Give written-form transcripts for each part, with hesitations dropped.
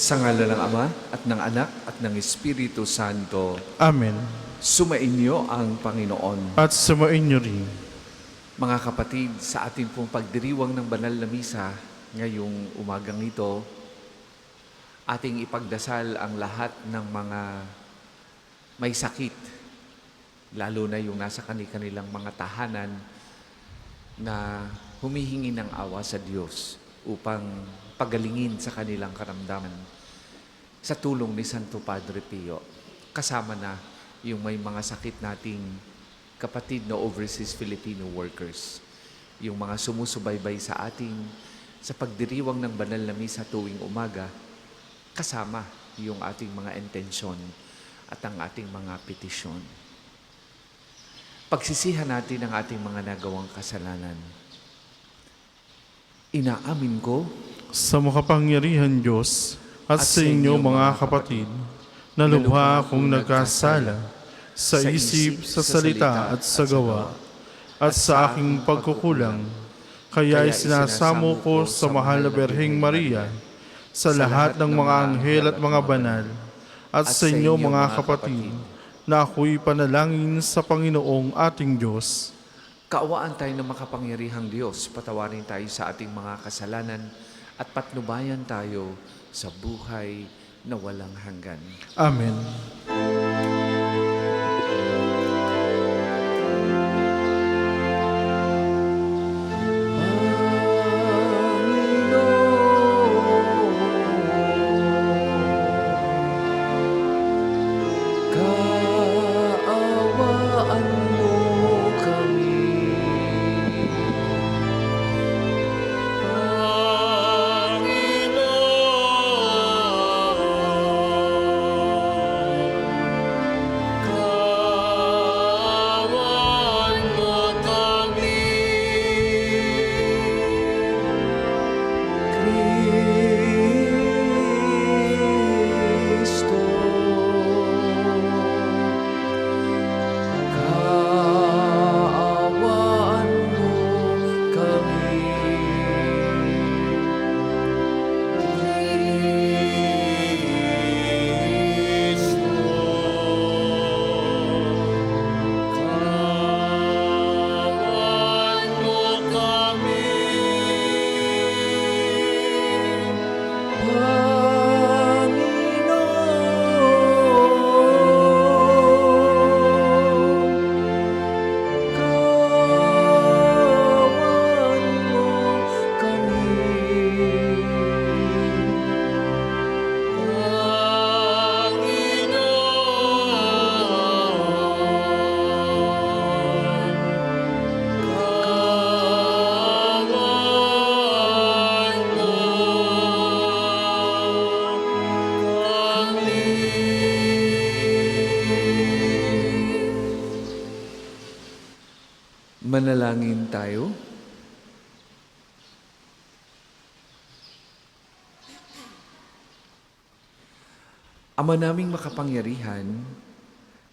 Sa ngalan ng Ama at ng Anak at ng Espiritu Santo. Amen. Sumainyo ang Panginoon. At sumainyo rin. Mga kapatid, sa ating pong pagdiriwang ng banal na misa ngayong umagang ito, ating ipagdasal ang lahat ng mga may sakit, lalo na yung nasa kanilang mga tahanan na humihingi ng awa sa Diyos upang pagalingin sa kanilang karamdaman sa tulong ni Santo Padre Pio. Kasama na yung may mga sakit nating kapatid na overseas Filipino workers, yung mga sumusubaybay sa ating sa pagdiriwang ng banal na misa tuwing umaga, kasama yung ating mga intensyon at ang ating mga petisyon. Pagsisihan natin ang ating mga nagawang kasalanan. Inaamin ko Sa makapangyarihan Diyos at sa inyo mga kapatid, na lubha akong nagkasala sa isip, sa salita at sa gawa, at sa aking pagkukulang. Kaya isinasamo ko sa mahal na Berheng Maria, sa lahat ng mga anghel at mga banal, at sa inyo mga kapatid, na ako'y panalangin sa Panginoong ating Diyos. kaawaan tayo ng makapangyarihang Diyos, patawarin tayo sa ating mga kasalanan at patnubayan tayo sa buhay na walang hanggan. Amen. Kaawaan mo kami. Kristo, kaawaan mo kami. Manalangin tayo. Ama naming makapangyarihan,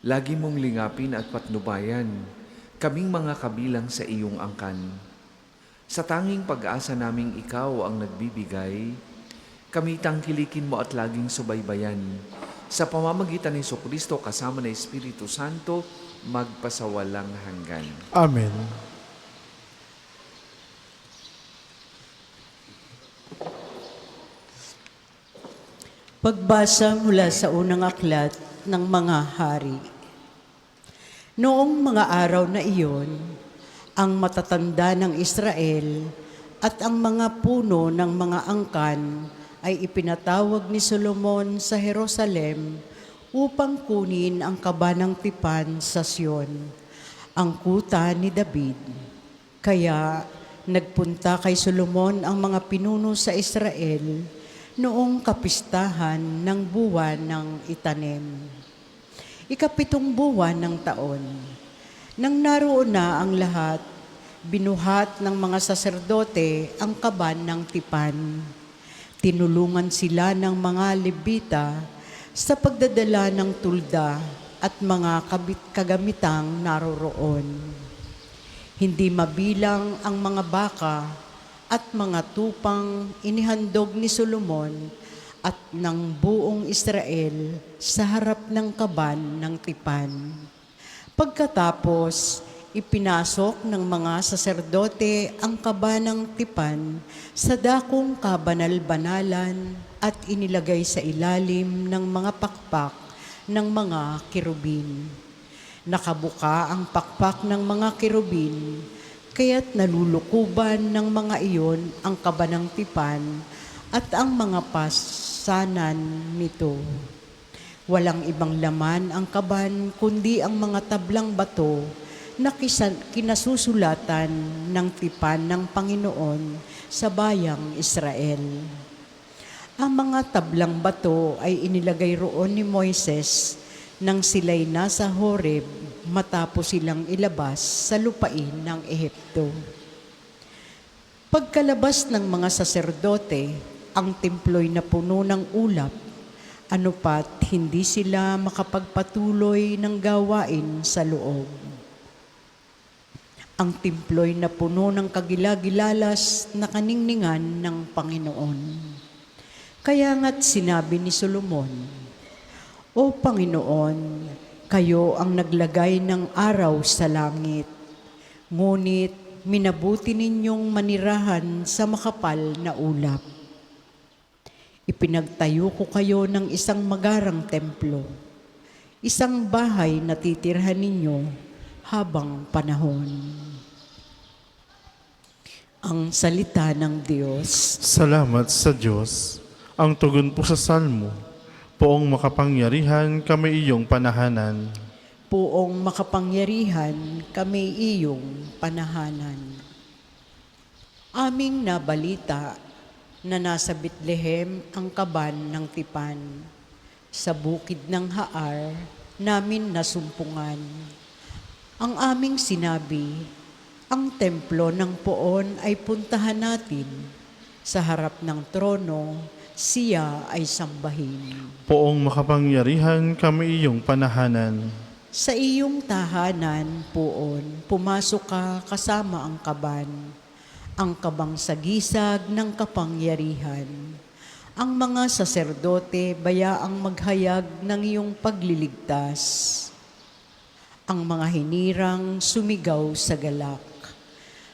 lagi mong lingapin at patnubayan kaming mga kabilang sa iyong angkan. Sa tanging pag-asa naming ikaw ang nagbibigay, kami tangkilikin mo at laging subaybayan. Sa pamamagitan ni Jesucristo kasama ng Espiritu Santo, magpasawalang hanggan. Amen. Pagbasa mula sa unang aklat ng mga hari. Noong mga araw na iyon, ang matatanda ng Israel at ang mga puno ng mga angkan ay ipinatawag ni Solomon sa Jerusalem upang kunin ang kabanang tipan sa Sion, ang kuta ni David. Kaya nagpunta kay Solomon ang mga pinuno sa Israel noong kapistahan ng buwan ng itanim. Ikapitong buwan ng taon. Nang naroon na ang lahat, binuhat ng mga saserdote ang kaban ng tipan. Tinulungan sila ng mga Levita sa pagdadala ng tulda at mga kagamitang naroroon. Hindi mabilang ang mga baka at mga tupang inihandog ni Solomon at ng buong Israel sa harap ng kaban ng tipan. Pagkatapos, ipinasok ng mga saserdote ang kaban ng tipan sa dakong kabanal-banalan at inilagay sa ilalim ng mga pakpak ng mga kirubin. Nakabuka ang pakpak ng mga kirubin, kaya't nalulukuban ng mga iyon ang kaban ng tipan at ang mga pasanan nito. Walang ibang laman ang kaban kundi ang mga tablang bato na kinasusulatan ng tipan ng Panginoon sa bayang Israel. Ang mga tablang bato ay inilagay roon ni Moises nang sila'y nasa Horeb matapos silang ilabas sa lupain ng Ehipto. Pagkalabas ng mga saserdote, ang templo'y napuno ng ulap, anupat hindi sila makapagpatuloy ng gawain sa loob. Ang templo'y napuno ng kagilagilalas na kaningningan ng Panginoon. Kaya nga't sinabi ni Solomon, "O Panginoon, kayo ang naglagay ng araw sa langit, ngunit minabuti ninyong manirahan sa makapal na ulap. Ipinagtayo ko kayo ng isang magarang templo, isang bahay na titirhan ninyo habang panahon." Ang salita ng Diyos. Salamat sa Diyos. Ang tugon po sa salmo, Poong makapangyarihan kami iyong panahanan. Poong makapangyarihan, kami iyong panahanan. Aming nabalita na nasa Bethlehem ang kaban ng tipan. Sa bukid ng Haar, namin nasumpungan. Ang aming sinabi, ang templo ng Poon ay puntahan natin. Sa harap ng trono, siya ay sambahin. Poong makapangyarihan kami iyong panahanan. Sa iyong tahanan, Poon, pumasok ka kasama ang kaban, ang kabang sagisag ng kapangyarihan. Ang mga saserdote bayaang maghayag ng iyong pagliligtas. Ang mga hinirang sumigaw sa galak.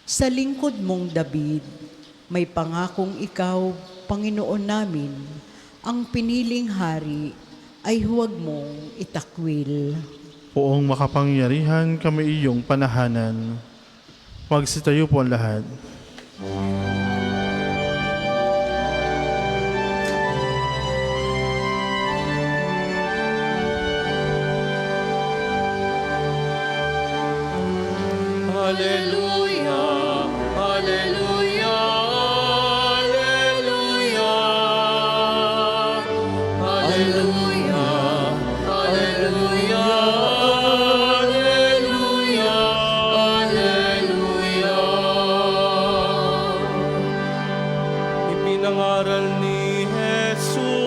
Sa lingkod mong David, may pangakong ikaw, Panginoon namin, ang piniling hari ay huwag mong itakwil. Poong makapangyarihan kami iyong panahanan. Magsitayo po ang lahat. Hallelujah, hallelujah, hallelujah, hallelujah, hallelujah, hallelujah, hallelujah. Ipinangaral ni Jesus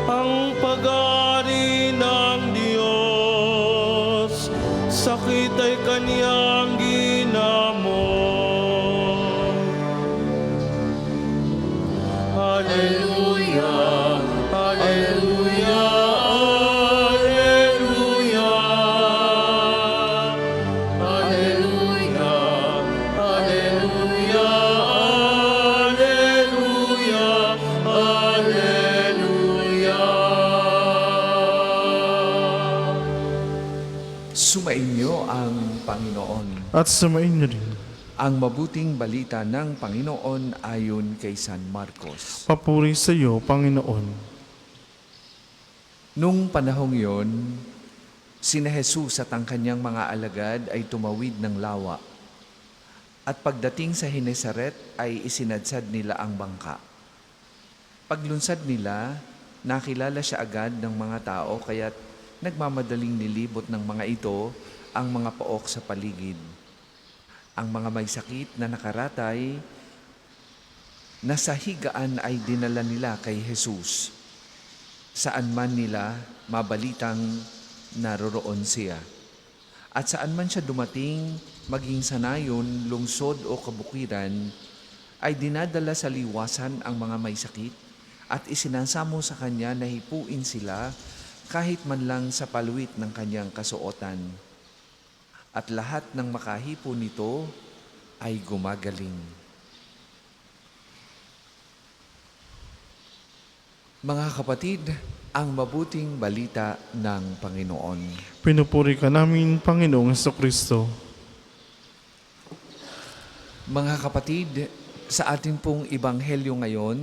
ang pag-aari ng Diyos, sakit ay kaniyang ginamot. Hallelujah, hallelujah, hallelujah, hallelujah, hallelujah, hallelujah, hallelujah. Sumainyo ang Panginoon. At sumainyo rin. Ang mabuting balita ng Panginoon ayon kay San Marcos. Papuri sa iyo, Panginoon. Nung panahong yon, sina Jesus at ang kanyang mga alagad ay tumawid ng lawa. At pagdating sa Genesaret ay isinadsad nila ang bangka. Paglunsad nila, nakilala siya agad ng mga tao kaya't nagmamadaling nilibot ng mga ito ang mga pook sa paligid. Ang mga may sakit na nakaratay na sa higaan ay dinala nila kay Jesus. Saan man nila mabalitang naroroon siya. At saan man siya dumating, maging sa nayon, lungsod o kabukiran, ay dinadala sa liwasan ang mga may sakit at isinasamo sa kanya na hipuin sila kahit man lang sa paluwit ng kanyang kasuotan. At lahat ng makahipo nito ay gumagaling. Mga kapatid, ang mabuting balita ng Panginoon. Pinupuri ka namin, Panginoong Jesucristo. Mga kapatid, sa ating pong Ebanghelyo ngayon,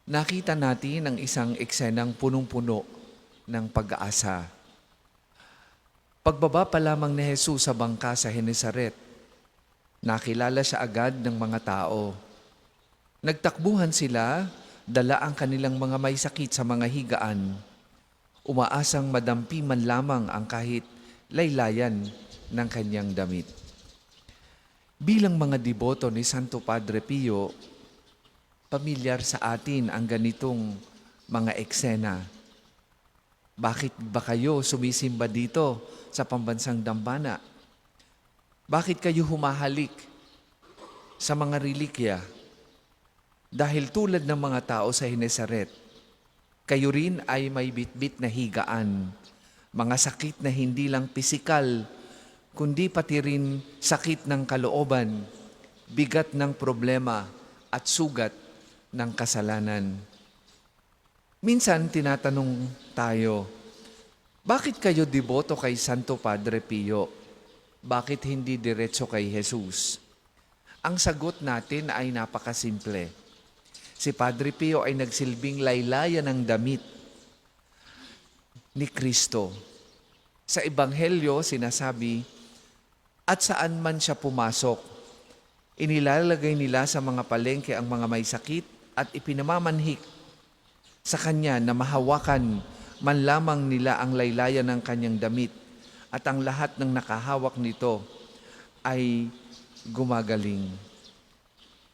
nakita natin ang isang eksenang punong-puno ng pag-asa. Pagbaba pa lamang ni Jesus sa bangka sa Genesaret, nakilala siya agad ng mga tao. Nagtakbuhan sila, dala ang kanilang mga may sakit sa mga higaan. Umaasang madampi man lamang ang kahit laylayan ng kanyang damit. Bilang mga deboto ni Santo Padre Pio, pamilyar sa atin ang ganitong mga eksena. Bakit ba kayo sumisimba dito sa pambansang dambana? Bakit kayo humahalik sa mga relikya? Dahil tulad ng mga tao sa Genesaret, kayo rin ay may bitbit na higaan, mga sakit na hindi lang pisikal, kundi pati rin sakit ng kalooban, bigat ng problema at sugat ng kasalanan. Minsan tinatanong tayo, bakit kayo deboto kay Santo Padre Pio? Bakit hindi diretso kay Jesus? Ang sagot natin ay napakasimple. Si Padre Pio ay nagsilbing laylayan ng damit ni Kristo. Sa Ebanghelyo sinasabi, at saan man siya pumasok, inilalagay nila sa mga palengke ang mga may sakit at ipinamamanhik sa kanya na mahawakan man lamang nila ang laylayan ng kanyang damit at ang lahat ng nakahawak nito ay gumagaling.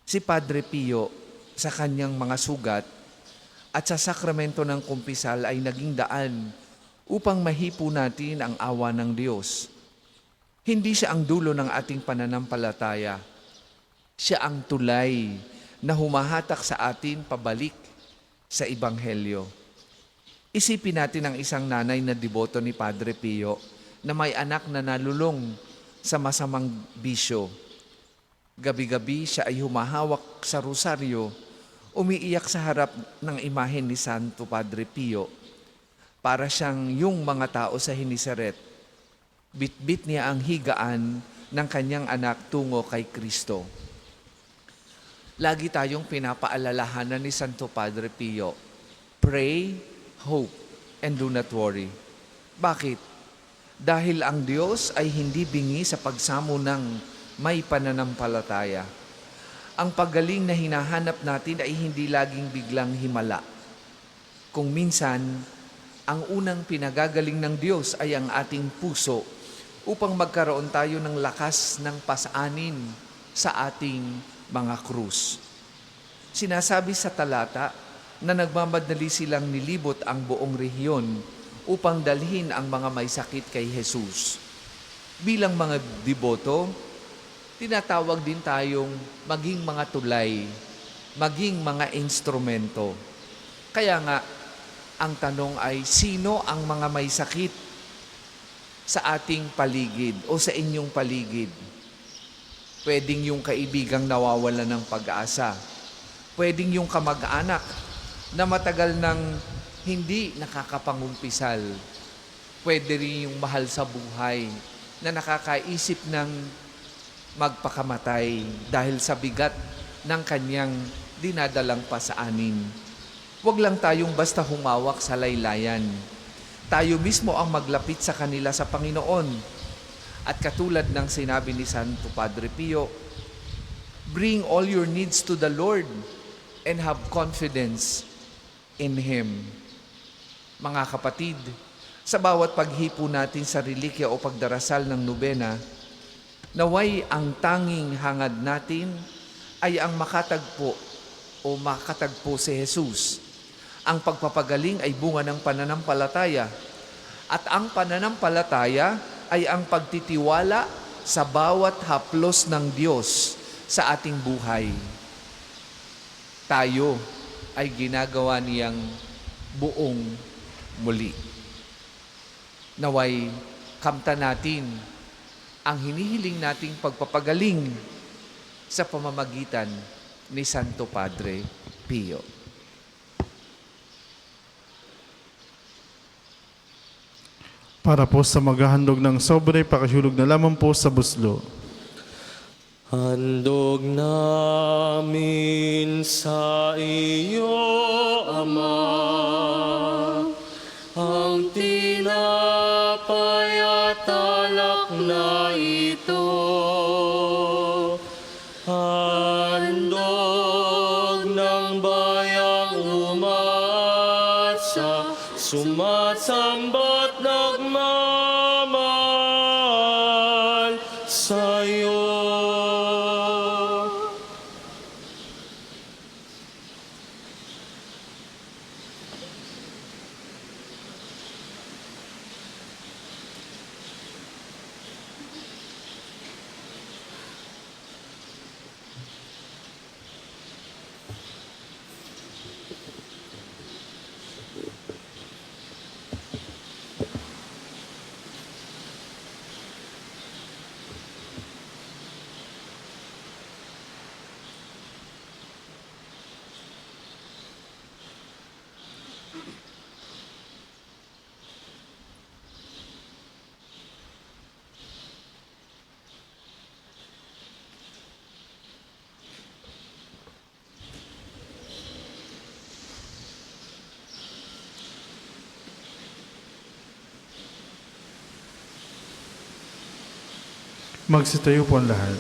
Si Padre Pio sa kanyang mga sugat at sa sakramento ng kumpisal ay naging daan upang mahipo natin ang awa ng Diyos. Hindi siya ang dulo ng ating pananampalataya. Siya ang tulay na humahatak sa atin pabalik sa Ebanghelyo. Isipin natin ang isang nanay na deboto ni Padre Pio na may anak na nalulong sa masamang bisyo. Gabi-gabi siya ay humahawak sa rosaryo, umiiyak sa harap ng imahen ni Santo Padre Pio. Para siyang yung mga tao sa Genesaret. Bitbit niya ang higaan ng kanyang anak tungo kay Kristo. Lagi tayong pinapaalalahanan ni Santo Padre Pio, pray, hope, and do not worry. Bakit? Dahil ang Diyos ay hindi bingi sa pagsamo ng may pananampalataya. Ang paggaling na hinahanap natin ay hindi laging biglang himala. Kung minsan, ang unang pinagagaling ng Diyos ay ang ating puso upang magkaroon tayo ng lakas ng pasaanin sa ating mga krus. Sinasabi sa talata na nagmamadali silang nilibot ang buong rehiyon upang dalhin ang mga may sakit kay Jesus. Bilang mga deboto, tinatawag din tayong maging mga tulay, maging mga instrumento. Kaya nga, ang tanong ay, sino ang mga may sakit sa ating paligid o sa inyong paligid? Pwedeng yung kaibigang nawawalan ng pag-asa. Pwedeng yung kamag-anak na matagal nang hindi nakakapangumpisal. Pwede rin yung mahal sa buhay na nakakaisip ng magpakamatay dahil sa bigat ng kanyang dinadalang pasaanin. Huwag lang tayong basta humawak sa laylayan. Tayo mismo ang maglapit sa kanila sa Panginoon. At katulad ng sinabi ni Santo Padre Pio, bring all your needs to the Lord and have confidence in Him. Mga kapatid, sa bawat paghipo natin sa relikya o pagdarasal ng nobena, naway ang tanging hangad natin ay ang makatagpo o makatagpo si Jesus. Ang pagpapagaling ay bunga ng pananampalataya. At ang pananampalataya ay ang pagtitiwala sa bawat haplos ng Diyos sa ating buhay, tayo ay ginagawa niyang buong muli. Naway kamta natin ang hinihiling nating pagpapagaling sa pamamagitan ni Santo Padre Pio. Para po sa maghahandog ng sobre, pakihulog na lamang po sa buslo. Handog namin sa iyo, Ama, ang tinapay at alak na ito. Handog ng bayang umasa, sumasamba't nagmamahal sa'yo. Magsitayo po ang lahat.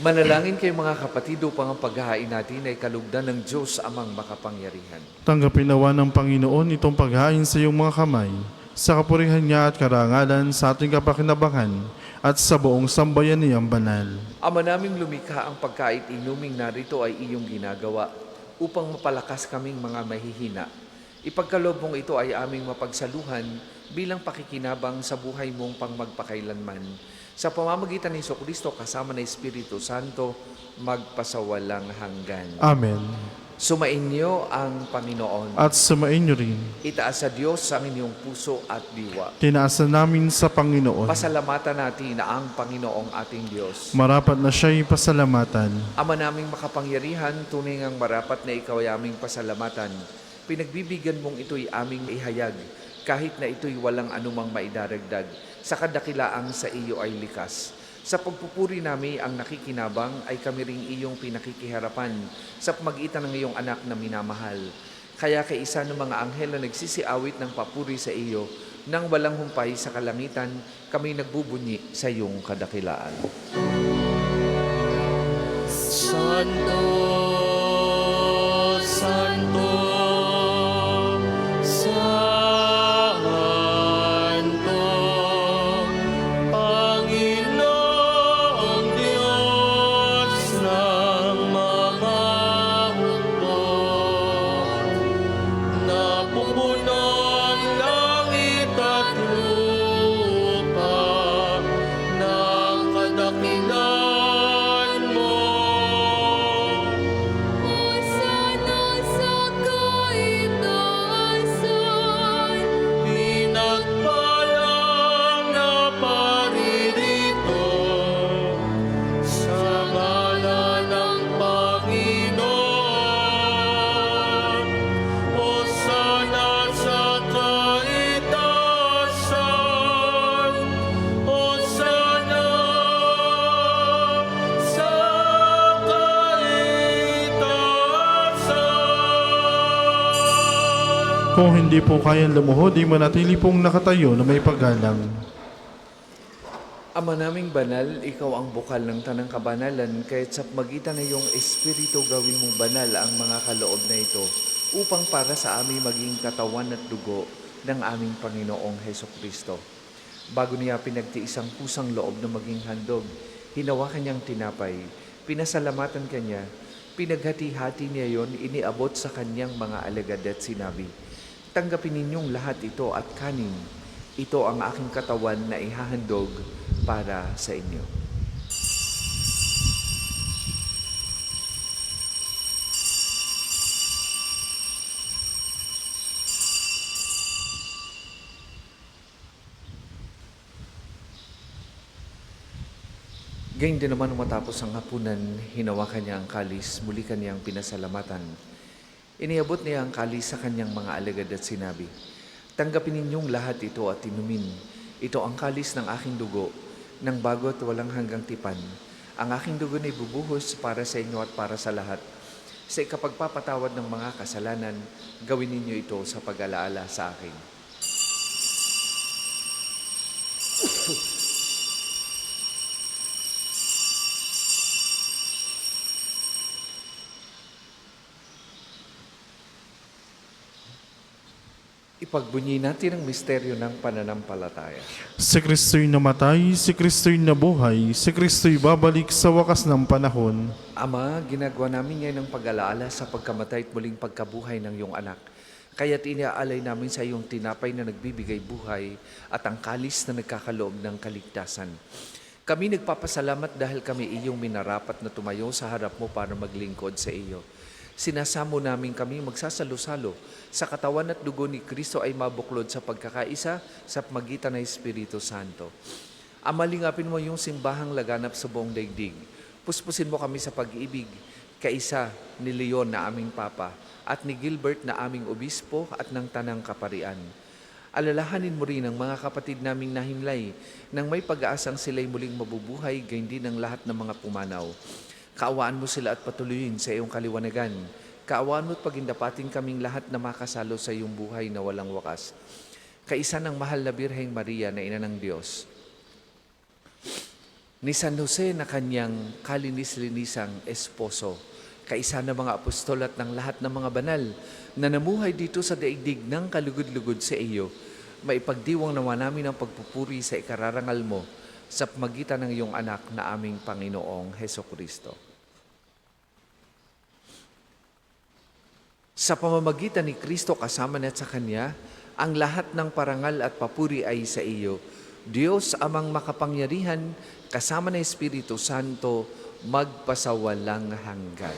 Manalangin kayo mga kapatid upang ang paghahain natin ay kalugdan ng Diyos amang makapangyarihan. Tanggapin nawa ng Panginoon itong paghain sa iyong mga kamay, sa kapurihan niya at karangalan sa ating kapakinabangan at sa buong sambayan niyang banal. Ama naming lumikha, ang pagkait inuming narito ay iyong ginagawa upang mapalakas kaming mga mahihina. Ipagkaloob mong ito ay aming mapagsaluhan bilang pakikinabang sa buhay mong pangmagpakailanman. Sa pamamagitan ni Jesucristo kasama ng Espiritu Santo, magpasawalang hanggan. Amen. Sumainyo ang Panginoon. At sumainyo rin. Itaas sa Diyos ang inyong puso at diwa. Tinaasan namin sa Panginoon. Pasalamatan natin ang Panginoong ating Diyos. Marapat na siya'y pasalamatan. Ama naming makapangyarihan, tunay ngang marapat na ikaw ay aming pasalamatan. Pinagbibigyan mong ito'y aming ihayag, kahit na ito'y walang anumang maidaragdag. Sa kadakilaang sa iyo ay likas. Sa pagpupuri namin ang nakikinabang ay kami ring iyong pinakikiharapan sa pamagitan ng iyong anak na minamahal. Kaya kay isa ng mga anghel na nagsisiawit ng papuri sa iyo, nang walang humpay sa kalangitan, kami nagbubunyi sa iyong kadakilaan. Santo, Santo, Santo, Panginoong Diyos ng mga hukbo, napupuno ang langit at lupa ng kadakilaan mo. Hosana sa kaitaasan, Pinagpalang na paririto sa ngalan ng Panginoon. Hosana sa kaitaasan, Hosana sa kaitaasan. Kung hindi po kayang lumuhod, di manatili pong nakatayo na may paggalang. Ama naming banal, ikaw ang bukal ng tanang kabanalan, kaya't sa magitan ng iyong Espiritu gawin mong banal ang mga kaloob na ito, upang para sa amin maging katawan at dugo ng aming Panginoong Hesukristo. Bago niya pinagtiis ang pusang loob na maging handog, hinawakan niyang tinapay, pinasalamatan kanya, pinaghati-hati niya yon, iniabot sa kanyang mga alagad at sinabi, "Tanggapin ninyong lahat ito at kanin. Ito ang aking katawan na ihahandog para sa inyo." Gayun din naman nung matapos ang hapunan, hinawakan niya ang kalis, muli kaniyang pinasalamatan. Iniabot niya ang kalis sa kanyang mga alagad at sinabi, "Tanggapin ninyong lahat ito at inumin. Ito ang kalis ng aking dugo, ng bago at walang hanggang tipan. Ang aking dugo na ibubuhos para sa inyo at para sa lahat. Sa ikapagpapatawad ng mga kasalanan, gawin ninyo ito sa pag-alaala sa akin." Ipagbunyi natin ang misteryo ng pananampalataya. Si Kristo'y namatay, si Kristo'y nabuhay, si Kristo'y babalik sa wakas ng panahon. Ama, ginagawa namin ngayon ang pag-alaala sa pagkamatay at muling pagkabuhay ng iyong anak. Kaya't iniaalay namin sa iyong tinapay na nagbibigay buhay at ang kalis na nagkakaloob ng kaligtasan. Kami nagpapasalamat dahil kami iyong minarapat na tumayo sa harap mo para maglingkod sa iyo. Sinasamo namin kami magsasalo-salo sa katawan at dugo ni Kristo ay mabuklod sa pagkakaisa sa pagitan ng Espiritu Santo. Ama, lingapin mo yung simbahang laganap sa buong daigdig. Puspusin mo kami sa pag-ibig, kaisa ni Leon na aming Papa at ni Gilbert na aming Obispo at ng Tanang Kaparian. Alalahanin mo rin ang mga kapatid naming nahimlay nang may pag-aasang sila'y muling mabubuhay, gayon din ang lahat ng mga pumanaw. Kaawaan mo sila at patuloyin sa iyong kaliwanagan. Kaawaan mo at pagindapatin kaming lahat na makasalo sa iyong buhay na walang wakas. Kaisa ng mahal na Birheng Maria na Ina ng Diyos, ni San Jose na kanyang kalinis-linisang esposo, kaisa ng mga apostol at ng lahat ng mga banal na namuhay dito sa daigdig ng kalugod-lugod sa iyo, maipagdiwang nawa namin ang pagpupuri sa ikararangal mo sa pamagitan ng iyong anak na aming Panginoong Hesukristo. Sa pamamagitan ni Kristo kasama niya at sa Kanya, ang lahat ng parangal at papuri ay sa iyo, Diyos amang makapangyarihan, kasama ng Espiritu Santo, magpasawalang hanggan.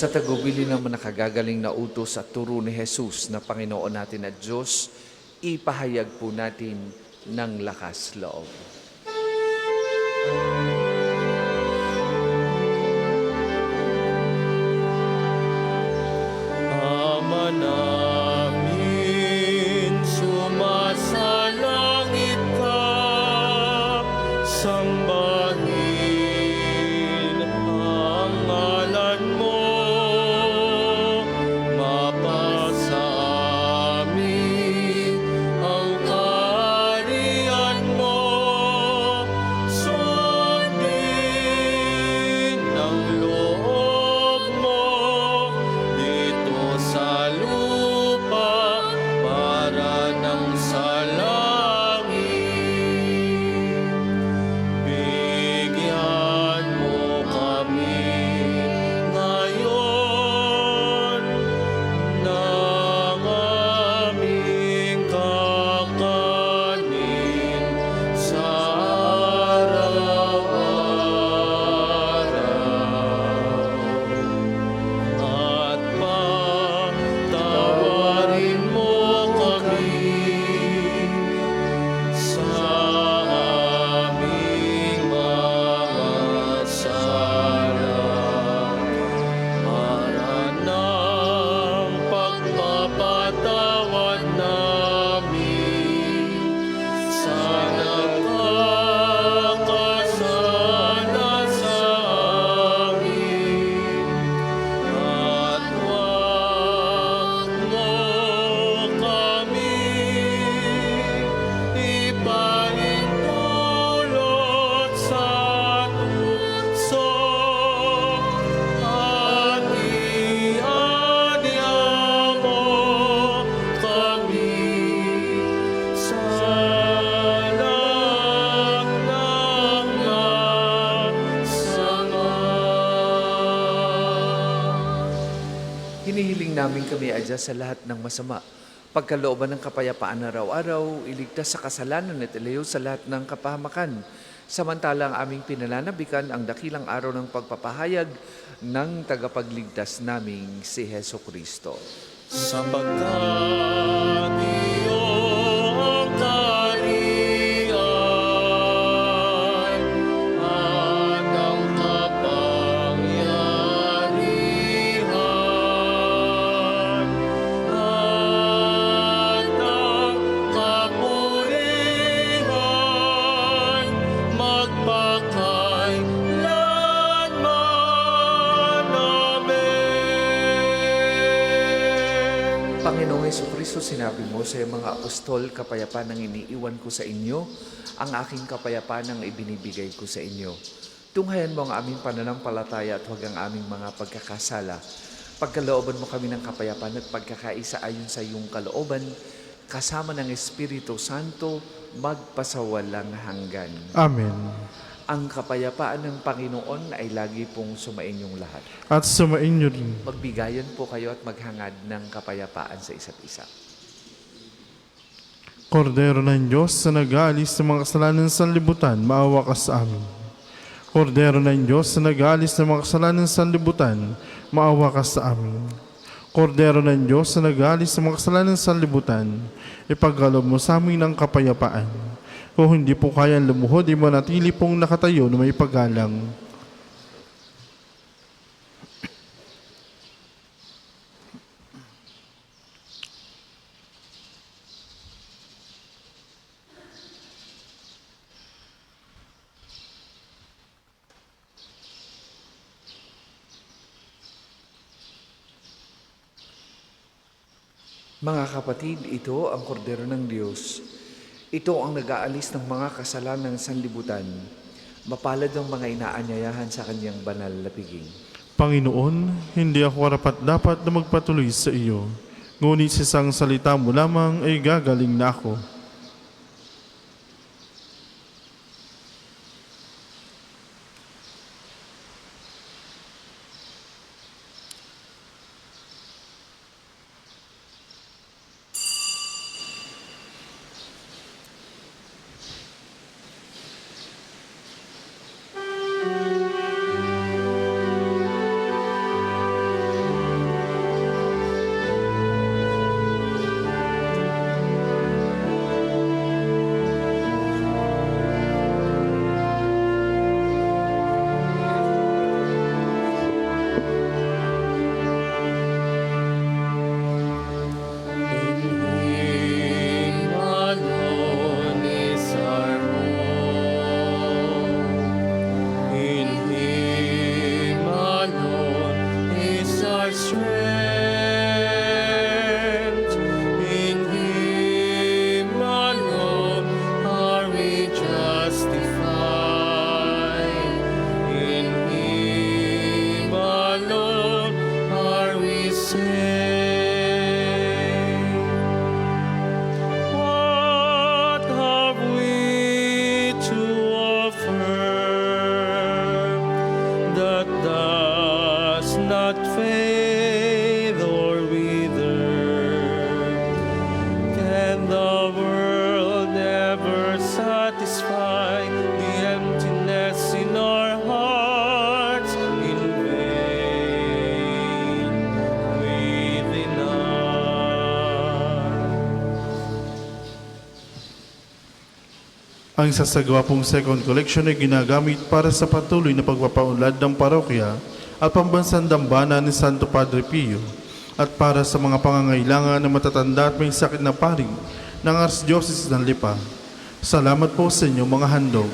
Sa tagubili naman nakagagaling na utos at turo ni Jesus na Panginoon natin at Diyos, ipahayag po natin ng lakas loob. Ama namin, sumasalangit ka, sambahin ang ngalan mo, mapasa amin ang kaharian mo, sundin ang loob mo dito sa lupa para ng sa langit. Bigyan mo kami ngayon ng aming kakanin sa araw-araw. At patawarin mo kami sa aming mga sala, para ng pagpapatawad namin sa nagkakasala sa amin. At huwag mo kami ipahintulot sa tukso, at iadya mo kami sa lanang masama. Hinihiling namin kami adya sa lahat ng masama, Pagkalooban ng kapayapaan araw-araw, iligtas sa kasalanan at ilayo sa lahat ng kapahamakan. Samantala ang aming pinananabikan ang dakilang araw ng pagpapahayag ng tagapagligtas naming si Heso Kristo. Sapagkat iyong kaharian at ang kapangyarihan at ang kapurihan magpakailanman. Amen. Panginoong Jesucristo, sinabi mo sa iyong mga apostol, kapayapaan ang iniiwan ko sa inyo, ang aking kapayapaan ang ibinibigay ko sa inyo. Tunghayan mo ang aming pananampalataya at huwag ang aming mga pagkakasala. Pagkalooban mo kami ng kapayapaan at pagkakaisa ayon sa iyong kalooban, kasama ng Espiritu Santo, magpasawalang hanggan. Amen. Ang kapayapaan ng Panginoon ay lagi pong sumainyong lahat. At sumainyo rin. Magbigayan po kayo at maghangad ng kapayapaan sa isa't isa. Kordero ng Diyos na nag-aalis ng mga kasalanan sa libutan, maawa ka sa amin. Kordero ng Diyos na nag-aalis ng mga kasalanan sa libutan, maawa ka sa amin. Kordero ng Diyos na nag-aalis ng mga kasalanan sa libutan, ipagkaloob mo sa amin ang kapayapaan. Kung hindi po kayang lumuhod, manatili pong nakatayo na may paggalang. Mga kapatid, ito ang kordero ng Diyos. Ito ang nag-aalis ng mga kasalanan ng sanlibutan. Mapalad ang mga inaanyayahan sa kanyang banal na piging. Panginoon, hindi ako karapat-dapat na magpatuloy sa iyo. Ngunit sa isang salita mo lamang ay gagaling na ako. Ang sasagawa pong second collection ay ginagamit para sa patuloy na pagpapaunlad ng parokya at pambansang dambana ni Santo Padre Pio at para sa mga pangangailangan ng matatanda at may sakit na paring ng Archdiocese ng Lipa. Salamat po sa inyo mga handog.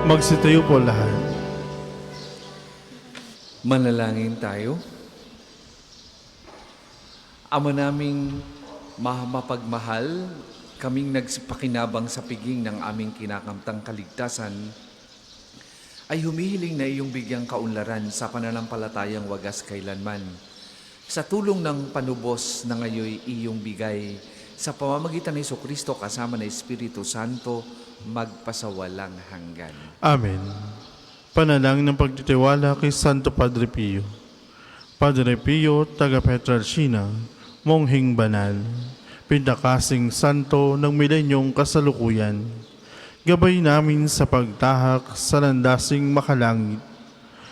Magsitayo po lahat. Manalangin tayo. Ama naming mapagmahal, kaming nagpakinabang sa piging ng aming kinakamtang kaligtasan, ay humihiling na iyong bigyang kaunlaran sa pananampalatayang wagas kailanman. Sa tulong ng panubos na ngayon iyong bigay, sa pamamagitan ng Jesucristo kasama ng Espiritu Santo, magpasawalang hanggan. Amen. Panalangin ng pagtitiwala kay Santo Padre Pio. Padre Pio, taga Pietrelcina, monghing banal, pinakasing santo ng milenyong kasalukuyan, gabay namin sa pagtahak sa landasing makalangit,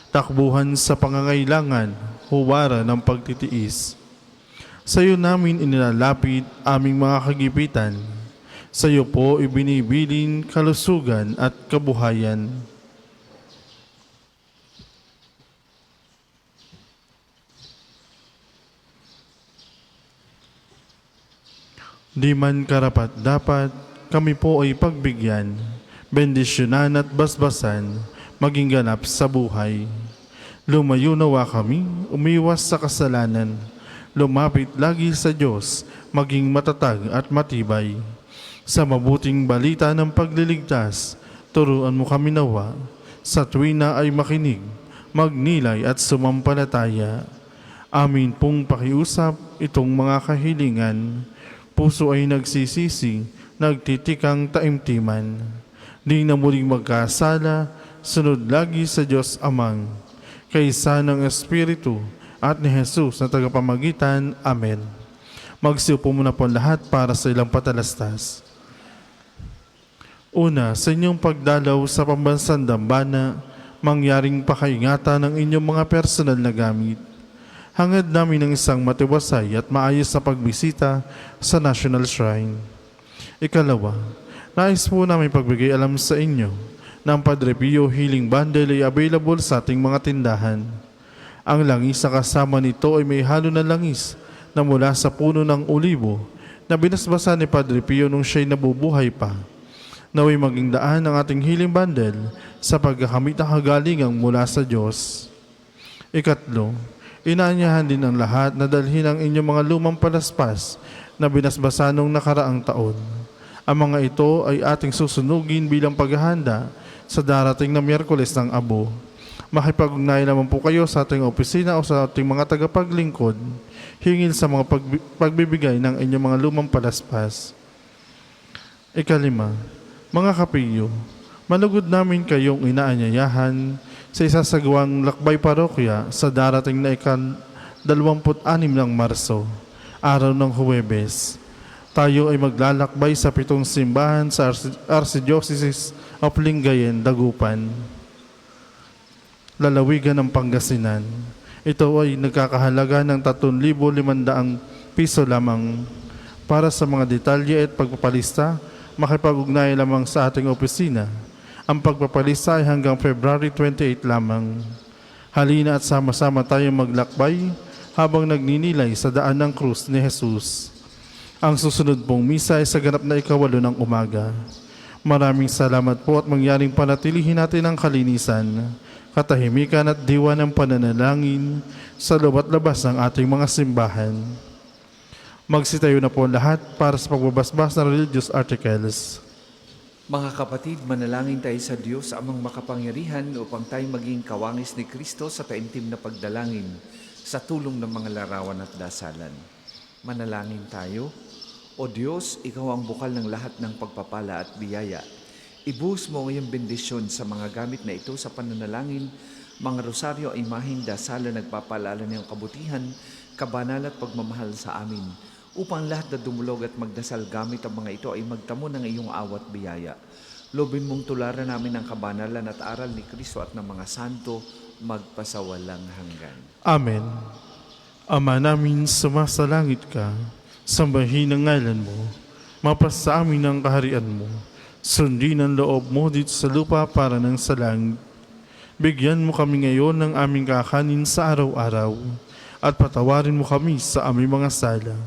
takbuhan sa pangangailangan, huwara ng pagtitiis. Sa iyo namin inilalapit aming mga kagipitan, sa iyo po ibinibilin kalusugan at kabuhayan. Di man karapat dapat, kami po ay pagbigyan, bendisyonan at basbasan, maging ganap sa buhay. Lumayo nawa kami, umiwas sa kasalanan, lumapit lagi sa Diyos, maging matatag at matibay. Sa mabuting balita ng pagliligtas, turuan mo kami nawa, sa tuwina ay makinig, magnilay at sumampalataya. Amin pong pakiusap itong mga kahilingan. Puso ay nagsisisi, nagtitikang taimtiman. Di na muling magkasala, sunod lagi sa Diyos Amang, kaysa ng Espiritu at ni Jesus na tagapamagitan. Amen. Magsiupo muna po lahat para sa ilang patalastas. Una, sa inyong pagdalaw sa pambansang dambana, mangyaring pakaingatan ng inyong mga personal na gamit. Hangad namin ng isang matiwasay at maayos na pagbisita sa National Shrine. Ikalawa, nais po namin pagbigay alam sa inyo na ang Padre Pio Healing Bundle ay available sa ating mga tindahan. Ang langis sa kasama nito ay may halo na langis na mula sa puno ng olibo na binasbasa ni Padre Pio nung siya'y nabubuhay pa. Naway maging daan ang ating Healing Bundle sa pagkakamit ng kagalingang mula sa Diyos. Ikatlo, inaanyahan din ang lahat na dalhin ang inyong mga lumang palaspas na binasbasa nung nakaraang taon. Ang mga ito ay ating susunugin bilang paghahanda sa darating na Miyerkules ng Abo. Makipag-ugnayan naman po kayo sa ating opisina o sa ating mga tagapaglingkod hingil sa mga pagbibigay ng inyong mga lumang palaspas. Ikalima, mga kapilyo, manugod namin kayong inaanyayahan sa isasagawang lakbay parokya sa darating na ika-26 ng Marso, araw ng Huwebes. Tayo ay maglalakbay sa 7 simbahan sa Archdiocese of Lingayen, Dagupan, lalawigan ng Pangasinan. Ito ay nagkakahalaga ng 3,500 piso lamang. Para sa mga detalye at pagpapalista, makipag-ugnayan lamang sa ating opisina. Ang pagpapalista ay hanggang February 28 lamang. Halina at sama-sama tayong maglakbay habang nagninilay sa daan ng krus ni Jesus. Ang susunod pong misa ay sa ganap na 8 ng umaga. Maraming salamat po at mangyaring panatilihin natin ang kalinisan, katahimikan at diwa ng pananalangin sa loob at labas ng ating mga simbahan. Magsitayo na po lahat para sa pagbabasbas ng religious articles. Mga kapatid, manalangin tayo sa Diyos amang makapangyarihan upang tayo maging kawangis ni Kristo sa taimtim na pagdalangin sa tulong ng mga larawan at dasalan. Manalangin tayo. O Diyos, Ikaw ang bukal ng lahat ng pagpapala at biyaya. Ibuhos mo ngayong bendisyon sa mga gamit na ito sa pananalangin, mga rosaryo ay mahing dasalan nagpapaalala ng kabutihan, kabanal at pagmamahal sa amin, upang lahat na dumulog at magdasal gamit ang mga ito ay magtamo ng iyong awat biyaya. Lobin mong tularan namin ang kabanalan at aral ni Kristo at ng mga santo magpasawalang hanggan. Amen. Ama namin, sumasalangit ka, sambahin ang ngalan mo, mapasa amin ang kaharian mo, sundin ang loob mo dito sa lupa para ng sa langit. Bigyan mo kami ngayon ng aming kakanin sa araw-araw, at patawarin mo kami sa aming mga sala,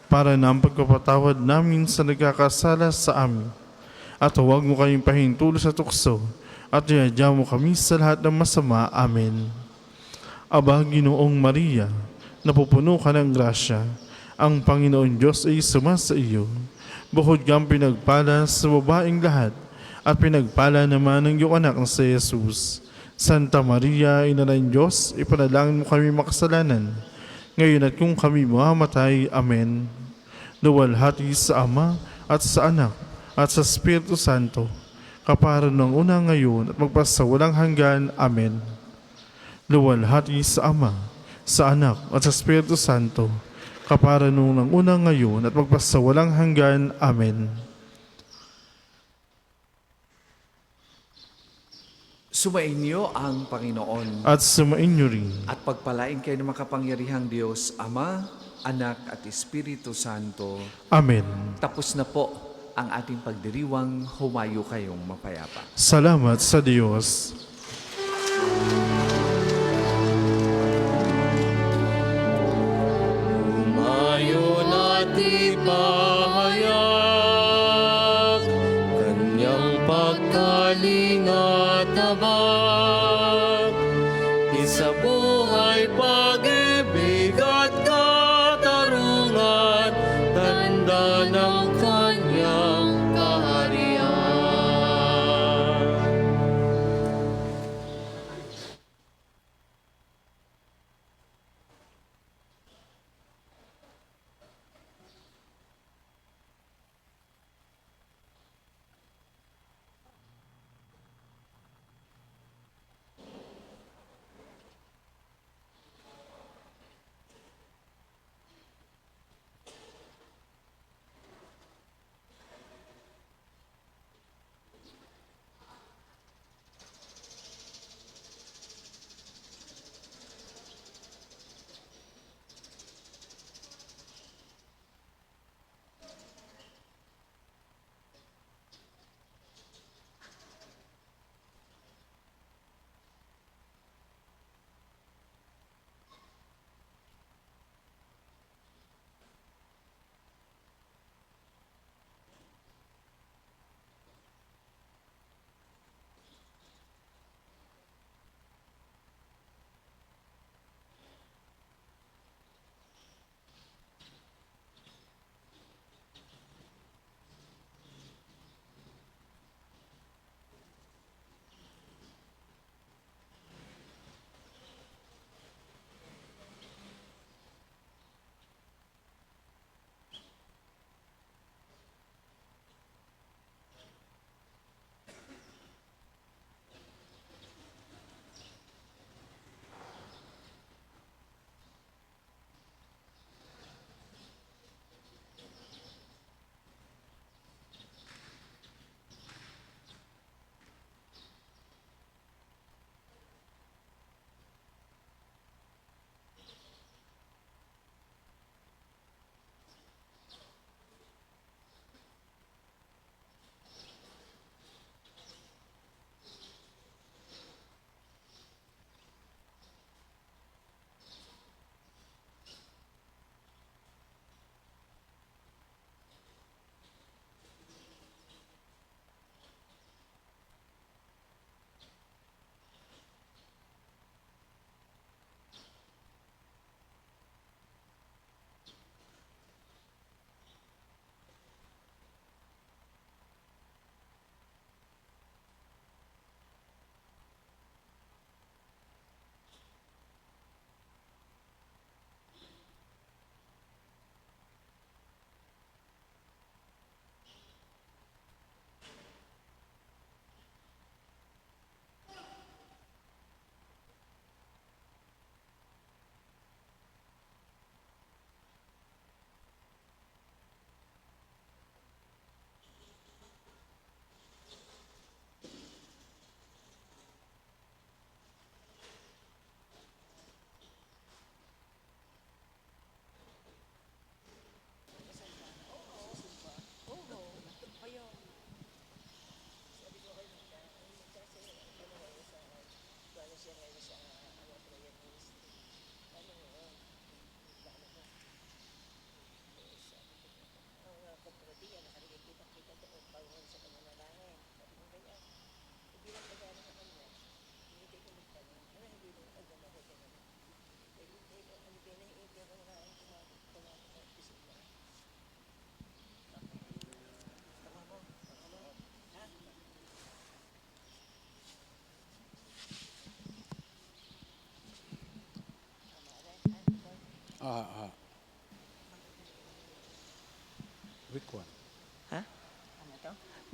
para na ang pagpapatawad namin sa nagkakasala sa amin. At huwag mo kayong pahintulo sa tukso, at iadya mo kami sa lahat ng masama. Amen. Aba, Ginoong Maria, napupuno ka ng grasya, ang Panginoon Diyos ay sumasa iyo. Bukod kang pinagpala sa babaeng lahat, at pinagpala naman ng iyong anak na si Jesus. Santa Maria, Ina ng Diyos, ipanalangin mo kami makasalanan, ngayon at kung kami mamamatay. Amen. Luwalhati sa Ama, at sa Anak, at sa Espiritu Santo, kapara ng una ngayon, at magpasawalang hanggan. Amen. Luwalhati sa Ama, sa Anak, at sa Espiritu Santo, kapara nung una ngayon, at magpasawalang hanggan. Amen. Sumainyo ang Panginoon At sumainyo rin. at pagpalain kayo ng makapangyarihang Diyos, Ama, Anak at Espiritu Santo. Amen. Tapos na po ang ating pagdiriwang, humayo kayong mapayapa. Salamat sa Diyos. Mayon at ipahayag kanyang pagkalinga tabag, isabuhay pag-ibig at katarungan, tanda ng kanyang kaharian. Which one?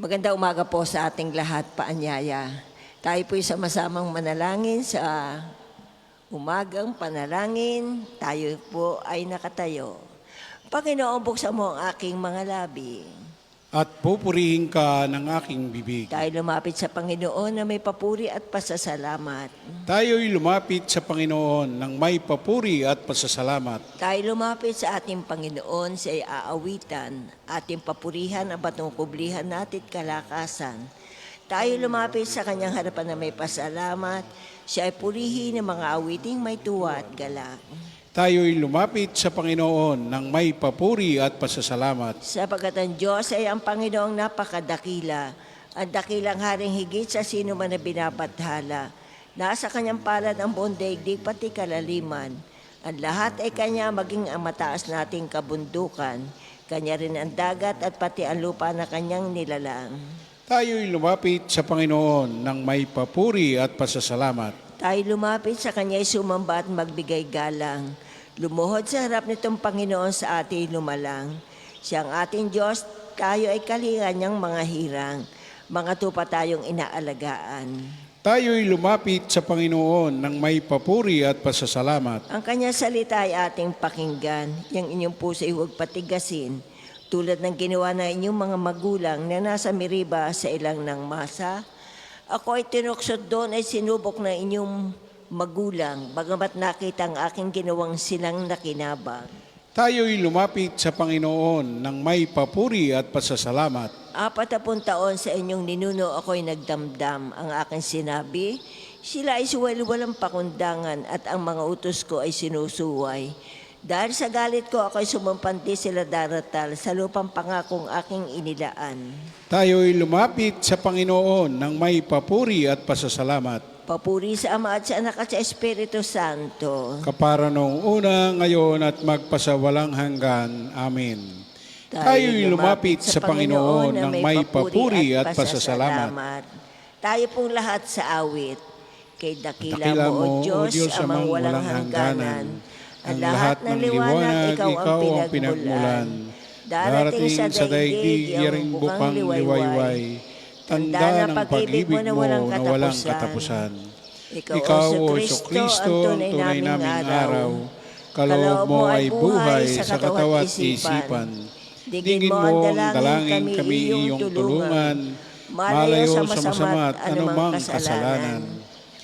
Maganda umaga po sa ating lahat, paanyaya. Tayo po'y sama-samang manalangin sa umagang panalangin. Tayo po ay nakatayo. Panginoon, buksan mo ang aking mga labi. At pupurihin ka ng aking bibig. Tayo lumapit sa Panginoon na may papuri at pasasalamat. Tayo'y lumapit sa Panginoon ng may papuri at pasasalamat. Tayo lumapit sa ating Panginoon sa aawitan, ating papurihan ang batong kublihan natin kalakasan. Tayo lumapit sa kanyang harapan na may pasalamat, siya ay purihin ng mga awiting may tuwa at galak. Tayo'y lumapit sa Panginoon ng may papuri at pasasalamat. Sapagkat ang Diyos ay ang Panginoong napakadakila, ang dakilang haring higit sa sino man na binabathala. Nasa kanyang palad ang buong daigdig pati kalaliman. Ang lahat ay kanya maging ang mataas nating kabundukan. Kanya rin ang dagat at pati ang lupa na kanyang nilalang. Tayo'y lumapit sa Panginoon ng may papuri at pasasalamat. Tayo lumapit sa kanya'y sumamba at magbigay galang. Lumuhod sa harap nitong Panginoon sa ating lumalang. Siyang ating Diyos, tayo ay kalingan niyang mga hirang. Mga tupa tayong inaalagaan. Tayo'y lumapit sa Panginoon ng may papuri at pasasalamat. Ang kanyang salita ay ating pakinggan. Yang inyong puso ay huwag patigasin. Tulad ng ginawa na inyong mga magulang na nasa Meriba sa ilang ng masa, ako ay tinuksod doon ay sinubok na inyong magulang, bagamat nakita ang aking ginawang silang nakinabang. Tayo'y lumapit sa Panginoon ng may papuri at pasasalamat. 40 taon sa inyong ninuno ako'y nagdamdam. Ang aking sinabi, sila ay suwal-walang pakundangan at ang mga utos ko ay sinusuway. Dahil sa galit ko ako'y sumampanti sila daratal sa lupang pangakong aking inilaan. Tayo'y lumapit sa Panginoon ng may papuri at pasasalamat. Papuri sa Ama at sa Anak at sa Espiritu Santo. Kapara noong una, ngayon at magpasawalang hanggan. Amen. Tayo'y lumapit sa Panginoon ng may papuri at pasasalamat. Tayo pong lahat sa awit. Kay dakila Dakila mo, O Diyos, amang walang hangganan. Ang lahat ng liwanag, ikaw ang pinagmulan. Darating sa daigdig, yaring bukang liwayway. Tanda ng pag-ibig mo na walang katapusan. Ikaw, O Kristo, ang tunay naming araw. Kaloob mo ay buhay sa katawan at isipan. Digin mo ang dalangin kami iyong tulungan. Malayo sa masama at anumang kasalanan.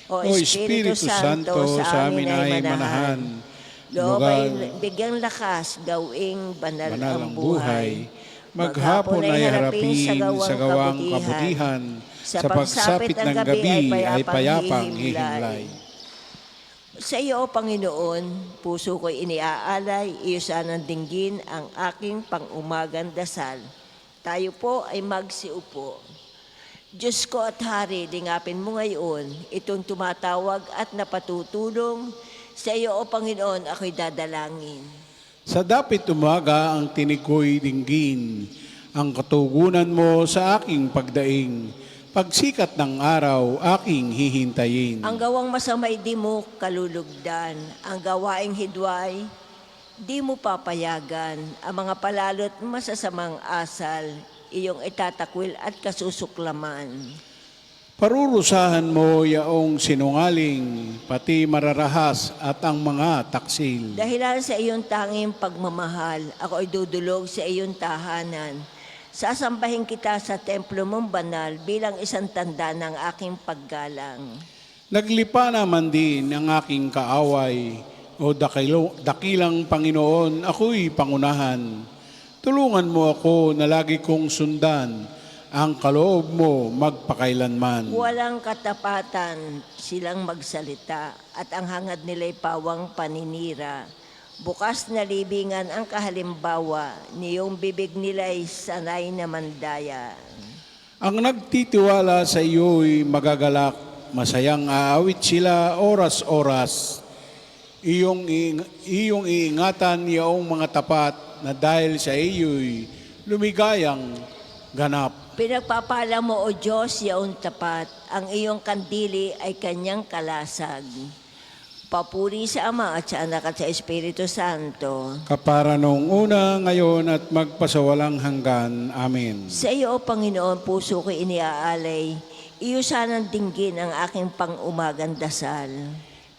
O Espiritu Santo, sa amin ay manahan. Loob ay bigyang lakas, gawing banal ang buhay. Maghapon ay harapin sa gawang kabutihan. Sa pagsapit ng gabi ay payapang hihimlay. Sa iyo, O Panginoon, puso ko'y iniaalay, iyo sanang dinggin ang aking pang-umagang dasal. Tayo po ay magsiupo. Diyos ko at Hari, dingapin mo ngayon itong tumatawag at napatutulong. Sa iyo, O Panginoon, ako'y dadalangin. Sa dapit umaga ang tinig ko'y dinggin, ang katugunan mo sa aking pagdaing. Pagsikat ng araw, aking hihintayin. Ang gawang masamay di mo kalulugdan, ang gawaing hidway, di mo papayagan. Ang mga palalot masasamang asal, iyong itatakwil at kasusuklaman. Parurusahan mo yaong sinungaling, pati mararahas at ang mga taksil. Dahilan sa iyong tanging pagmamahal, ako ay dudulog sa iyong tahanan. Sasambahin kita sa templo mong banal bilang isang tanda ng aking paggalang. Naglipa naman din ang aking kaaway, o dakilang Panginoon, ako'y pangunahan. Tulungan mo ako na lagi kong sundan, ang kaloob mo magpakailanman. Walang katapatan silang magsalita at ang hangad nila'y pawang paninira. Bukas na libingan ang kahalimbawa, niyong bibig nila'y sanay na mandaya. Ang nagtitiwala sa iyo'y magagalak, masayang aawit sila oras-oras. Iyong iingatan yaong mga tapat na dahil sa iyo'y lumigayang ganap. Pinagpapala mo, O Diyos, yaon tapat, ang iyong kandili ay kanyang kalasag. Papuri sa Ama at sa Anak at sa Espiritu Santo. Kapara noong una, ngayon at magpasawalang hanggan. Amen. Sa iyo, O Panginoon, puso ko iniaalay. Iyo sanang dinggin ang aking pang-umagang dasal.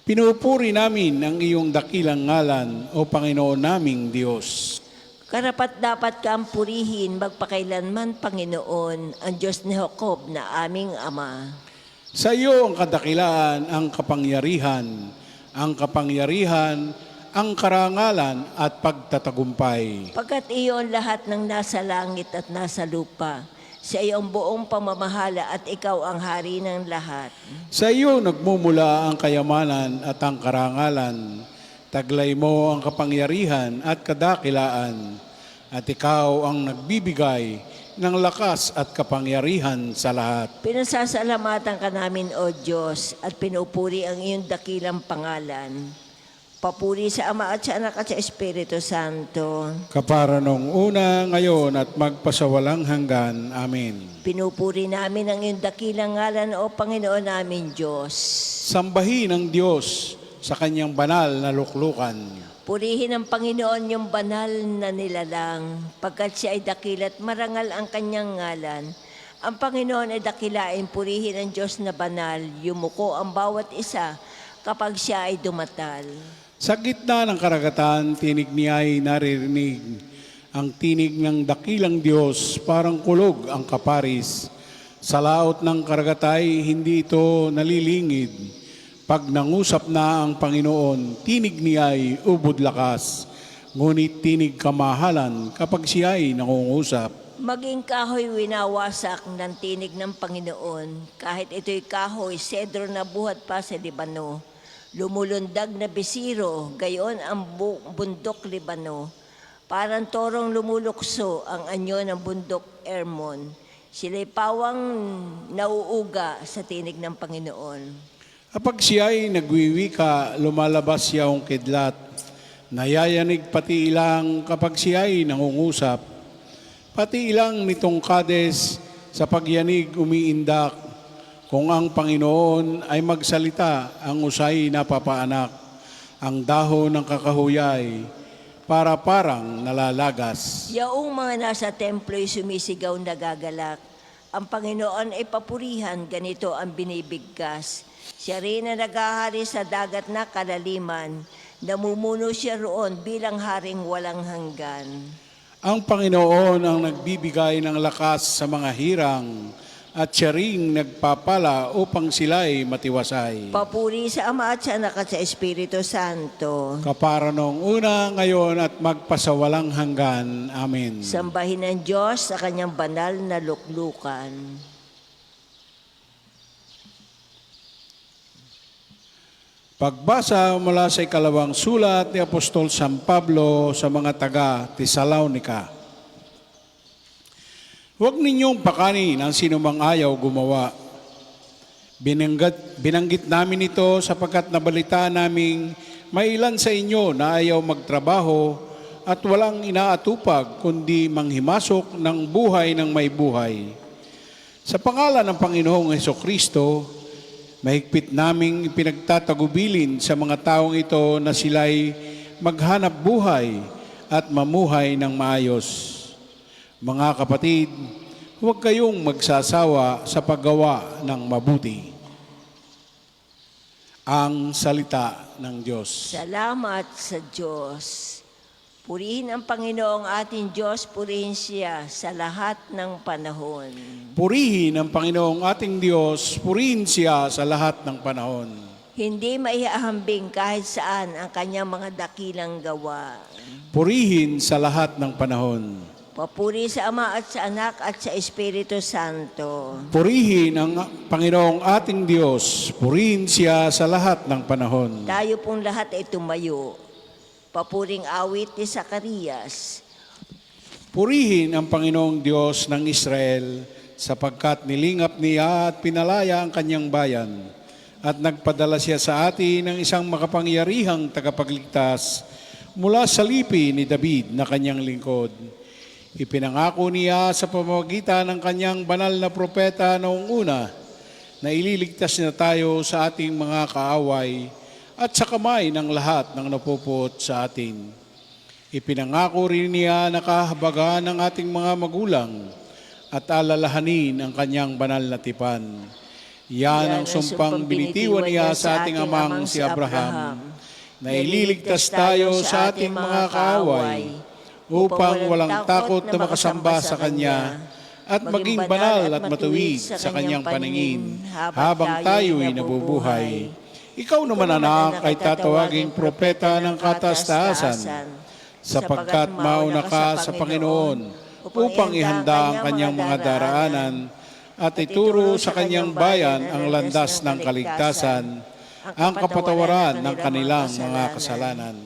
Pinupuri namin ang iyong dakilang ngalan, O Panginoon naming Diyos. Karapat dapat ka ang purihin magpakailanman, Panginoon, ang Diyos ni Jacob na aming Ama. Sa iyo ang kadakilaan, ang kapangyarihan, ang karangalan at pagtatagumpay. Pagkat iyo ang lahat ng nasa langit at nasa lupa, sa iyo ang buong pamamahala at ikaw ang hari ng lahat. Sa iyo nagmumula ang kayamanan at ang karangalan. Taglay mo ang kapangyarihan at kadakilaan. At ikaw ang nagbibigay ng lakas at kapangyarihan sa lahat. Pinasasalamatan ka namin, O Diyos, at pinupuri ang iyong dakilang pangalan. Papuri sa Ama at sa Anak at sa Espiritu Santo. Kapara nung una, ngayon at magpasawalang hanggan. Amen. Pinupuri namin ang iyong dakilang ngalan, O Panginoon namin Diyos. Sambahin ang Diyos sa kanyang banal na luklukan. Purihin ang Panginoon yung banal na nilalang, pagkat siya ay dakilat marangal ang kanyang ngalan. Ang Panginoon ay dakilain, purihin ang Diyos na banal, yumuko ang bawat isa kapag siya ay dumatal. Sa gitna ng karagatan, tinig niya ay naririnig. Ang tinig ng dakilang Diyos, parang kulog ang kaparis. Sa laot ng karagatay, hindi ito nalilingid. Pag nangusap na ang Panginoon, tinig niya ay ubod lakas. Ngunit tinig kamahalan kapag siya ay nangungusap. Maging kahoy winawasak ng tinig ng Panginoon, kahit ito'y kahoy, sedro na buhat pa sa Libano. Lumulundag na bisiro, gayon ang bundok Libano. Parang torong lumulukso ang anyo ng bundok Hermon. Sila'y pawang nauuga sa tinig ng Panginoon. Kapag siya ay nagwiwika, lumalabas siya ang kidlat. Nayayanig pati ilang kapag siya ay nangungusap. Pati ilang nitong kades sa pagyanig umiindak. Kung ang Panginoon ay magsalita, ang usay napapaanak. Ang dahon ng kakahuyay, para parang nalalagas. Yaong mga nasa templo'y sumisigaw nagagalak. Ang Panginoon ay papurihan, ganito ang binibigkas. Siya rin na naghahari sa dagat na kalaliman. Namumuno siya roon bilang haring walang hanggan. Ang Panginoon ang nagbibigay ng lakas sa mga hirang at siya ring nagpapala upang sila'y matiwasay. Papuri sa Ama at sa Anak at sa Espiritu Santo. Kapara noong una, ngayon at magpasawalang hanggan. Amen. Sambahin ang Diyos sa kanyang banal na luklukan. Pagbasa mula sa ikalawang sulat ni Apostol San Pablo sa mga taga-Tesalonica. Huwag ninyong pakanin ang sinumang ayaw gumawa. Binanggit namin ito sapagkat nabalita naming may ilan sa inyo na ayaw magtrabaho at walang inaatupag kundi manghimasok ng buhay ng may buhay. Sa pangalan ng Panginoong Hesukristo, mahigpit naming ipinagtatagubilin sa mga taong ito na sila'y maghanap buhay at mamuhay ng maayos. Mga kapatid, huwag kayong magsasawa sa paggawa ng mabuti. Ang salita ng Diyos. Salamat sa Diyos. Purihin ang Panginoong ating Diyos, purihin siya sa lahat ng panahon. Purihin ang Panginoong ating Diyos, purihin siya sa lahat ng panahon. Hindi maihahambing kahit saan ang kanyang mga dakilang gawa. Purihin sa lahat ng panahon. Papuri sa Ama at sa Anak at sa Espiritu Santo. Purihin ang Panginoong ating Diyos, purihin siya sa lahat ng panahon. Tayo pong lahat ay tumayo. Papuring awit ni Zacarias. Purihin ang Panginoong Diyos ng Israel sapagkat nilingap niya at pinalaya ang kanyang bayan at nagpadala siya sa atin ng isang makapangyarihang tagapagligtas mula sa lipi ni David na kanyang lingkod. Ipinangako niya sa pamamagitan ng kanyang banal na propeta noong una na ililigtas niya tayo sa ating mga kaaway at sa kamay ng lahat ng napupuot sa atin. Ipinangako rin niya na kahabagan ng ating mga magulang at alalahanin ang kanyang banal na tipan. Yan ang sumpang binitiwan niya sa ating amang si Abraham, na ililigtas tayo sa ating mga kaaway upang walang takot na makasamba sa Kanya at maging banal at matuwid sa Kanyang paningin habang tayo'y nabubuhay. Ikaw naman, anak, ay tatawaging propeta ng kataastasan, sapagkat mauna ka sa Panginoon upang ihanda ang Kanyang mga daraanan at ituro sa Kanyang bayan ang landas ng kaligtasan, ang kapatawaran ng kanilang mga kasalanan.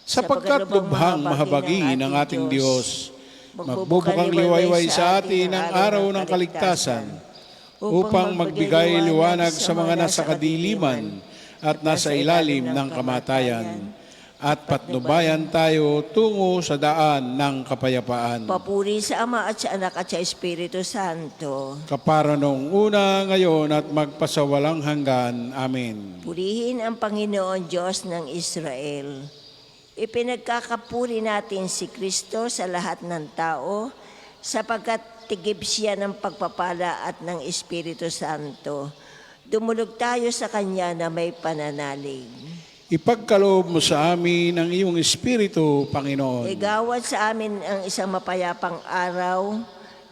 Sapagkat lubhang mahabagi ng ating Diyos, magbubukang liwayway sa atin ang araw ng kaligtasan upang magbigay liwanag sa mga nasa kadiliman at nasa ilalim ng kamatayan, at patnubayan tayo tungo sa daan ng kapayapaan. Papuri sa Ama at sa Anak at sa Espiritu Santo. Kapara noong una, ngayon at magpasawalang hanggan. Amen. Purihin ang Panginoon Diyos ng Israel. Ipinagkakapuri natin si Kristo sa lahat ng tao, sapagkat tigib siya ng pagpapala at ng Espiritu Santo. Dumulog tayo sa Kanya na may pananalig. Ipagkaloob mo sa amin ang iyong Espiritu, Panginoon. Igawad sa amin ang isang mapayapang araw.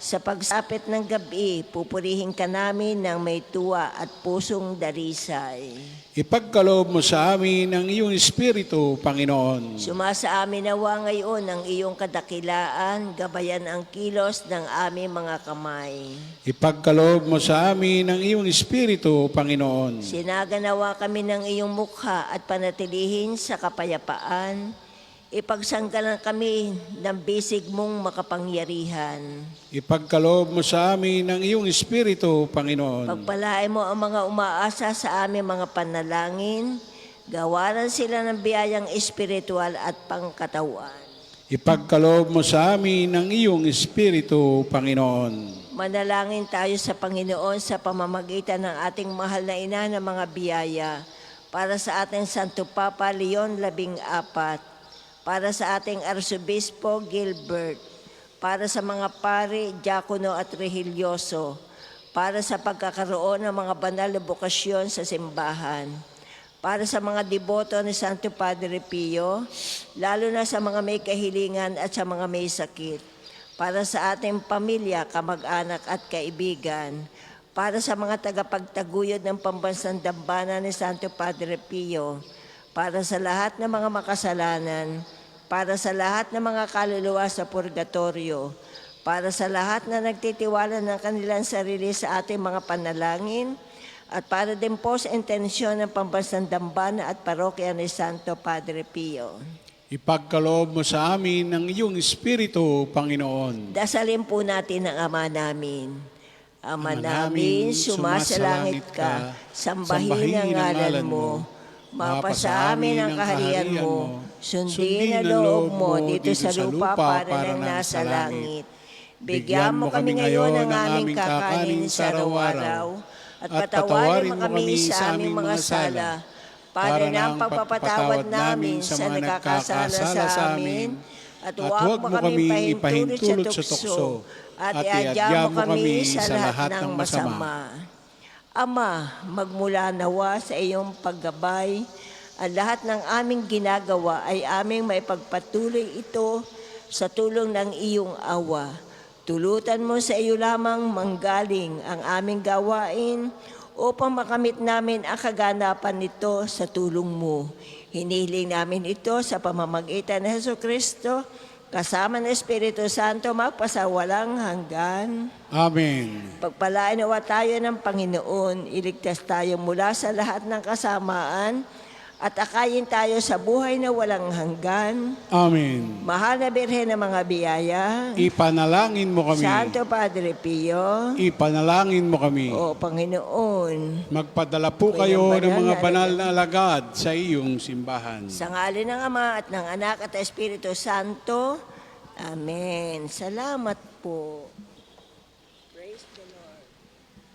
Sa pagsapit ng gabi, pupurihin ka namin ng may tuwa at pusong darisay. Ipagkaloob mo sa amin ang iyong Espiritu, Panginoon. Sumasa amin nawa ngayon ang iyong kadakilaan, gabayan ang kilos ng aming mga kamay. Ipagkaloob mo sa amin ang iyong Espiritu, Panginoon. Sinaganawa kami ng iyong mukha at panatilihin sa kapayapaan. Ipagsanggalan kami ng bisig mong makapangyarihan. Ipagkaloob mo sa amin ang iyong Espiritu, Panginoon. Pagpalain mo ang mga umaasa sa aming mga panalangin. Gawaran sila ng biyayang espiritual at pangkatawan. Ipagkaloob mo sa amin ang iyong Espiritu, Panginoon. Manalangin tayo sa Panginoon sa pamamagitan ng ating mahal na ina ng mga biyaya para sa ating Santo Papa Leon XIV, para sa ating Arsobispo Gilbert, para sa mga pari, diakono at rehilyoso, para sa pagkakaroon ng mga banal na bokasyon sa simbahan, para sa mga deboto ni Santo Padre Pio, lalo na sa mga may kahilingan at sa mga may sakit, para sa ating pamilya, kamag-anak at kaibigan, para sa mga tagapagtaguyod ng pambansang dambana ni Santo Padre Pio, para sa lahat ng mga makasalanan, para sa lahat ng mga kaluluwa sa purgatorio, para sa lahat na nagtitiwala ng kanilang sarili sa ating mga panalangin, at para din po sa intensyon ng pambansang dambana at parokya ni Santo Padre Pio. Ipagkaloob mo sa amin ang iyong Espiritu, Panginoon. Dasalin po natin ang Ama namin. Ama namin, sumasalangit ka, sambahin ang ngalan mo. Mapasa amin ang kaharian mo, sundin ang loob mo dito sa lupa para nang nasa langit. Bigyan mo kami ngayon ng aming kakanin sa araw-araw, at patawarin mo kami sa aming mga sala, para ng pagpapatawad namin sa nagkakasala sa amin, at huwag mo kami ipahintulot sa tukso, at iadya mo kami sa lahat ng masama. Ama, magmula nawa sa iyong paggabay, ang lahat ng aming ginagawa ay aming maipagpatuloy ito sa tulong ng iyong awa. Tulutan mo sa iyo lamang manggaling ang aming gawain upang makamit namin ang kaganapan nito sa tulong mo. Hinihiling namin ito sa pamamagitan ni Jesucristo, kasama ng Espiritu Santo, magpasawalang hanggan. Amen. Pagpalain nawa tayo ng Panginoon, iligtas tayo mula sa lahat ng kasamaan, at akayin tayo sa buhay na walang hanggan. Amen. Mahal na Birhen ng mga biyaya, Ipanalangin mo kami. Santo Padre Pio, Ipanalangin mo kami. o Panginoon, Magpadala po kayo ng mga banal na alagad sa iyong simbahan. sa ngalan ng Ama at ng Anak at Espiritu Santo. Amen. Salamat po. Praise the Lord.